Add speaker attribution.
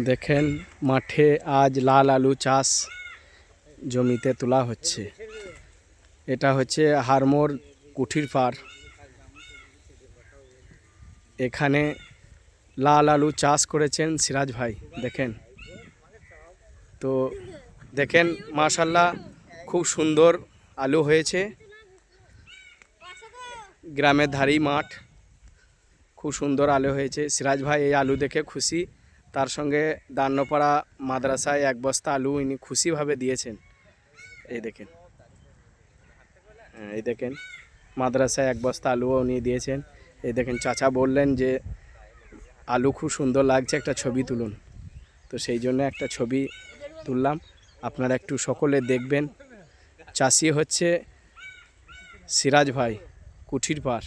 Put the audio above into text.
Speaker 1: দেখেন মাঠে আজ লাল আলু চাষ জমিতে তোলা হচ্ছে। এটা হচ্ছে হারমোর কুঠির পাড়। এখানে লাল আলু চাষ করেছেন সিরাজ ভাই। দেখেন তো দেখেন মাশাআল্লাহ খুব সুন্দর আলু হয়েছে। গ্রামের ধারেই মাঠ, খুব সুন্দর আলু হয়েছে। সিরাজ ভাই এই আলু দেখে খুশি। তার সঙ্গে দান্নপাড়া মাদ্রাসায় 1 বস্তা আলু ইনি খুশিভাবে দিয়েছেন। এই দেখেন, এই দেখেন মাদ্রাসায় 1 বস্তা আলুও উনি দিয়েছেন। এই দেখেন চাচা বললেন যে আলু খুব সুন্দর লাগছে, একটা ছবি তুলুন। তো সেই জন্য একটা ছবি তুললাম, আপনারা একটু সকলে দেখবেন। চাষি হচ্ছে সিরাজ ভাই, কুঠির পাড়।